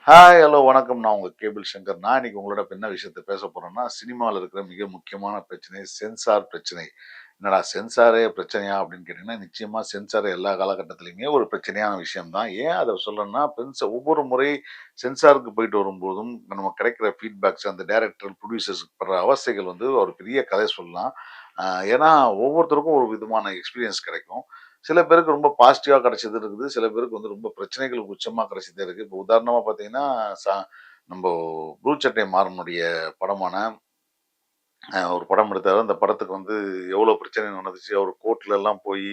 Hi, hello, வணக்கம். நான் உங்க கேபிள் சங்கர். நான் இன்னைக்கு உங்களோட இப்ப என்ன விஷயத்த பேச போறேன்னா, சினிமால இருக்கிற மிக முக்கியமான பிரச்சனை சென்சார் பிரச்சனை. என்னடா சென்சாரே பிரச்சனையா அப்படின்னு கேட்டீங்கன்னா, நிச்சயமா சென்சார் எல்லா காலகட்டத்திலயுமே ஒரு பிரச்சனையான விஷயம் தான். ஏன் அத சொல்றேன்னா, ஒவ்வொரு முறை சென்சாருக்கு போயிட்டு வரும்போதும் நமக்கு கிடைக்கிற ஃபீட்பேக்ஸ் அந்த டைரக்டர், புரொடியூசர்ஸ்க்கு படுற அவஸ்தைகள் வந்து ஒரு பெரிய கதை சொல்லலாம். அ ஏன்னா ஒவ்வொருத்தருக்கும் ஒரு விதமான எக்ஸ்பீரியன்ஸ் கிடைக்கும். சில பேருக்கு ரொம்ப பாசிட்டிவா கிடைச்சது இருக்குது. சில பேருக்கு வந்து ரொம்ப பிரச்சனைகள் உச்சமா கிடைச்சதே இருக்கு. இப்போ உதாரணமா பார்த்தீங்கன்னா, ச நம்போ ப்ளூ சட்டை மாறனுடைய படமான ஒரு படம் எடுத்தாரு. அந்த படத்துக்கு வந்து எவ்வளோ பிரச்சனை நடந்துச்சு. அவரு கோர்ட்லலாம் போயி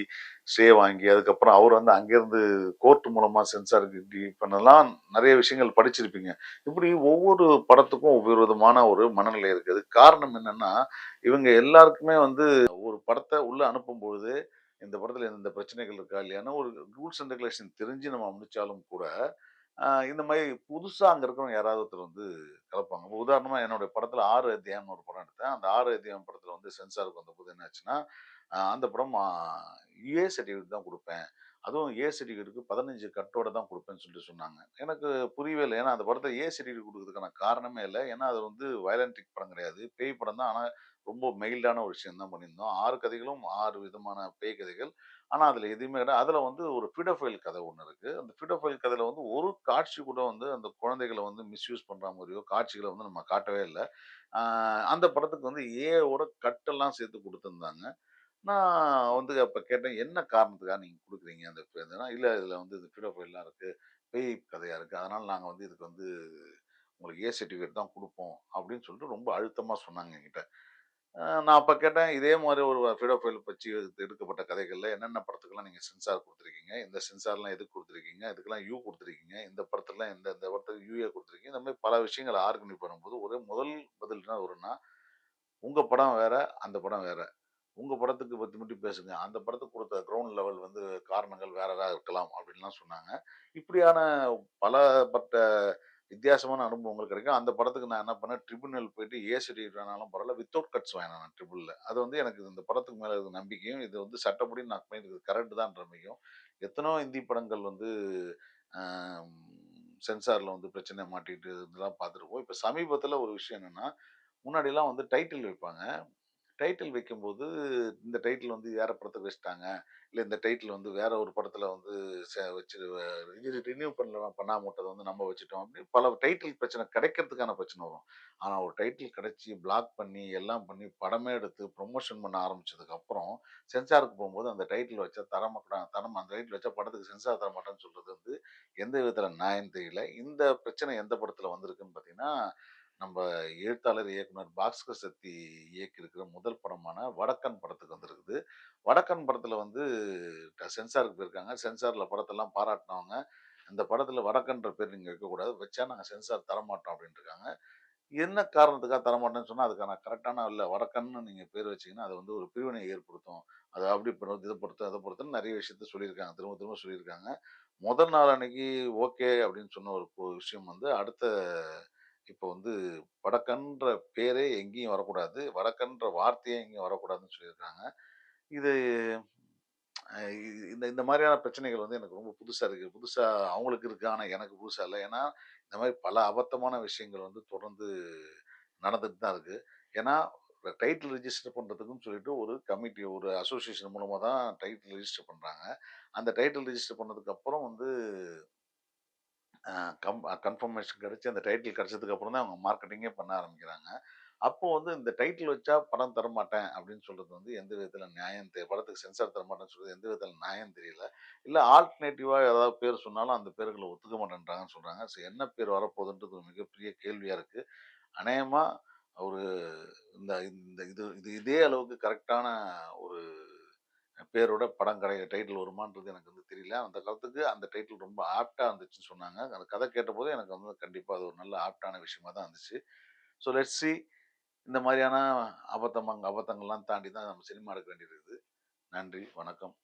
ஸ்டே வாங்கி, அதுக்கப்புறம் அவர் வந்து அங்கேருந்து கோர்ட் மூலமா சென்சாருக்கு இப்படி பண்ணலாம் நெறைய விஷயங்கள் படிச்சிருப்பீங்க. இப்படி ஒவ்வொரு படத்துக்கும் ஒவ்வொரு விதமான ஒரு மனநிலை இருக்கு. அதுக்கு காரணம் என்னன்னா, இவங்க எல்லாருக்குமே வந்து ஒரு படத்த உள்ள அனுப்பும்பொழுது, இந்த படத்துல இந்த பிரச்சனைகள் இருக்கா இல்லையான்னு ஒரு ரூல்ஸ் அண்ட் ரெகுலேஷன் தெரிஞ்சு நம்ம முடிச்சாலும் கூட, இந்த மாரி புதுசா அங்க இருக்கிறவங்க யாராவது ஒருத்தர் வந்து கலப்பாங்க. இப்ப உதாரணமா என்னுடைய படத்துல 6 அத்தியாயம்னு ஒரு படம் எடுத்தேன். அந்த 6 அத்தியாயம் படத்துல வந்து சென்சாருக்கு வந்தபோது என்ன ஆச்சுன்னா, அந்த படம் ஏ சர்டிஃபிகேட் தான் குடுப்பேன். அதுவும் ஏ சர்டிஃபிகேட்க்கு 15 கட்டோட தான் குடுப்பேன்னு சொல்லிட்டு சொன்னாங்க. எனக்கு புரியவே இல்ல. ஏன்னா அந்த படத்துல ஏ சர்டிஃபிகேட் குடுக்கறதுக்கான காரணமே இல்ல. ஏன்னா அது வந்து வயலன்டிக் படம் கிடையாது. பேய் படம் தான். ஆனா ரொம்ப மைல்டான ஒரு விஷயம் தான் பண்ணியிருந்தோம். 6 கதைகளும் 6 விதமான பேய் கதைகள். ஆனா அதுல எதுவுமே கிடையாது. அதுல வந்து ஒரு பீடோஃபைல் கதை ஒண்ணு இருக்கு. அந்த பீடோஃபைல் கதையில வந்து ஒரு காட்சி கூட வந்து அந்த குழந்தைகள வந்து மிஸ்யூஸ் பண்ற மாரியோ, காட்சிகள வந்து நம்ம காட்டவே இல்ல. ஆ அந்த படத்துக்கு வந்து ஏ.ஓட கட்டெல்லாம் சேர்த்து குடுத்திருந்தாங்க. நான் வந்து அப்ப கேட்டேன், "என்ன காரணத்துக்காக நீங்க குடுக்குறீங்க?" அந்த இதுனா, "இல்ல இதுல வந்து இது பீடோஃபைல்லாம் இருக்கு. பேய் கதையா இருக்கு. அதனால நாங்க வந்து இதுக்கு வந்து உங்களுக்கு ஏ சர்டிஃபிகேட் தான் குடுப்போம்." அப்படின்னு சொல்லிட்டு ரொம்ப அழுத்தமா சொன்னாங்க என்கிட்ட. நான் அப்ப கேட்டேன், "இதே மாரி ஒரு பீடோஃபைல் வச்சு எடுக்கப்பட்ட கதைகள்ல என்னென்ன படத்துக்கெல்லாம் நீங்க சென்சார் குடுத்துருக்கீங்க? இந்த சென்சார்லாம் எதுக்கு குடுத்துருக்கீங்க? இதுக்கெல்லாம் யூ குடுத்துருக்கீங்க. இந்த படத்துலலாம் இந்த படத்துக்கு யூஏ குடுத்துருக்கீங்க." இந்த மாரி பல விஷயங்கள ஆர்கனைவ் பண்ணும்போது, ஒரே முதல் பதில் என்ன வரும்னா, "உங்க படம் வேற, அந்த படம் வேற. உங்க படத்துக்கு பத்தி மட்டும் பேசுங்க. அந்த படத்துக்கு குடுத்த கிரவுண்ட் லெவல் வந்து காரணங்கள் வேறதா இருக்கலாம்." அப்படின்லாம் சொன்னாங்க. இப்படியான பலப்பட்ட வித்தியாசமான அனுபவங்கள் கிடைக்கும். அந்த படத்துக்கு நான் என்ன பண்ணேன், ட்ரிபியூனல் போயிட்டு ஏ சர்டிஃபிகேட் வேணாலும் பரவால்ல, வித்தவுட் கட்ஸ் வாங்கினேன் நான் ட்ரிபிள்ல. அது வந்து எனக்கு இந்த படத்துக்கு மேல இருக்க நம்பிக்கையும், இது வந்து சட்டப்படி நான் பண்ணியிருக்கிறது கரெக்ட் தான்ற நம்பிக்கையும். எத்தனையோ இந்தி படங்கள் வந்து அ சென்சார்ல வந்து பிரச்சனை மாட்டிட்டு இதெல்லாம் பார்த்துருப்போம். இப்ப சமீபத்தில ஒரு விஷயம் என்னன்னா, முன்னாடிலாம் வந்து டைட்டில் வைப்பாங்க. டைட்டில் வைக்கும்போது, இந்த டைட்டில் வந்து வேற படத்துக்கு வச்சுட்டாங்க. இல்ல இந்த டைட்டில் வந்து வேற ஒரு படத்துல வந்து வச்சு ரினியூ பண்ணாம விட்டத வந்து நம்ம வச்சுட்டோம். அப்படி பல டைட்டில் பிரச்சனை கிடைக்கிறதுக்கான பிரச்சனை வரும். ஆனா ஒரு டைட்டில் கிடைச்சு, பிளாக் பண்ணி, எல்லாம் பண்ணி, படமே எடுத்து ப்ரமோஷன் பண்ண ஆரம்பிச்சதுக்கு அப்புறம், சென்சாருக்கு போம்போது அந்த டைட்டில் வச்சா அந்த டைட்டில் வச்சா படத்துக்கு சென்சார் தரமாட்டேன்னு சொல்றது வந்து எந்த விதத்துல நியாயம்னு தெரியல. இந்த பிரச்சனை எந்த படத்துல வந்திருக்குன்னு பார்த்தீங்கன்னா, நம்ப எழுத்தாளர், இயக்குனர் பாஸ்கர் சக்தி இயக்கியிருக்கிற முதல் படமான வடக்கன் படத்துக்கு வந்திருக்குது. வடக்கன் படத்துல வந்து சென்சாருக்கு போயிருக்காங்க. சென்சார்ல படத்தெல்லாம் பாராட்டுனவங்க, "இந்த படத்துல வடக்கன்ற பேர் நீங்க வைக்கக்கூடாது. வச்சா நாங்க சென்சார் தரமாட்டோம்" அப்படின்ட்டுருக்காங்க. என்ன காரணத்துக்காக தரமாட்டேன்னு சொன்னா, அதுக்கான கரெக்ட்டான இல்ல வடக்கன்னு நீங்க பேர் வச்சீங்கன்னா, அது வந்து ஒரு பிரிவினை ஏற்படுத்தும். அது அப்படி இத பொறுத்து, அத பொறுத்துன்னு நெறைய விஷயத்த சொல்லியிருக்காங்க. திரும்ப திரும்ப சொல்லியிருக்காங்க. முதல் நாள் அன்னைக்கு ஓகே அப்படின்னு சொன்ன ஒரு விஷயம் வந்து அடுத்த இப்போ வந்து வடக்கன்ற பேரே எங்கேயும் வரக்கூடாது. வடக்கன்ற வார்த்தையே எங்கேயும் வரக்கூடாதுன்னு சொல்லியிருக்காங்க. இது அ இந்த இந்த மாரியான பிரச்சனைகள் வந்து எனக்கு ரொம்ப புதுசா இருக்கு. புதுசா அவங்களுக்கு இருக்கு. ஆனா எனக்கு புதுசா இல்ல. ஏன்னா, இந்த மாரி பல அபத்தமான விஷயங்கள் வந்து தொடர்ந்து நடந்துட்டு தான் இருக்கு. ஏன்னா, டைட்டில் ரிஜிஸ்டர் பண்றதுக்குன்னு சொல்லிட்டு ஒரு கமிட்டி, ஒரு அசோசியேஷன் மூலமா தான் டைட்டில் ரிஜிஸ்டர் பண்றாங்க. அந்த டைட்டில் ரிஜிஸ்டர் பண்ணதுக்கு அப்புறம் வந்து அ கன்ஃபர்மேஷன் கிடைச்சு, அந்த டைட்டில் கிடைச்சதுக்கு அப்புறம் தான் அவங்க மார்க்கெட்டிங்கே பண்ண ஆரம்பிக்கிறாங்க. அப்போ வந்து இந்த டைட்டில் வச்சா படம் தரமாட்டேன் அப்படின்னு சொல்றது வந்து எந்த விதத்தில நியாயம் படத்துக்கு சென்சார் தரமாட்டேன்னு சொல்றது எந்த விதத்தில நியாயம் தெரியல. இல்ல ஆல்டர்னேட்டிவா ஏதாவது பேர் சொன்னாலும் அந்த பேர்கள ஒத்துக்க மாட்டேன்றாங்கன்னு சொல்றாங்க. என்ன பேர் வரப்போகுதுன்றது ஒரு மிகப்பெரிய கேள்வியா இருக்கு. அநேகமா ஒரு இந்த இந்த இது இது இதே அளவுக்கு கரெக்ட்டான ஒரு பேரோட படம் டைட்டில் வருமான்றது எனக்கு வந்து தெரியல. அந்த காலத்துக்கு அந்த டைட்டில் ரொம்ப ஆப்ட்டா இருந்துச்சுன்னு சொன்னாங்க. அந்த கதை கேட்டபோது எனக்கு வந்து கண்டிப்பா அது ஒரு நல்ல ஆப்ட்டான விஷயமா தான் இருந்துச்சு. ஸோ லெட்ஸ் சி இந்த மாரியான அபத்தங்கள்லாம் தாண்டி தான் நம்ம சினிமா எடுக்க வேண்டியது இருக்குது. நன்றி, வணக்கம்.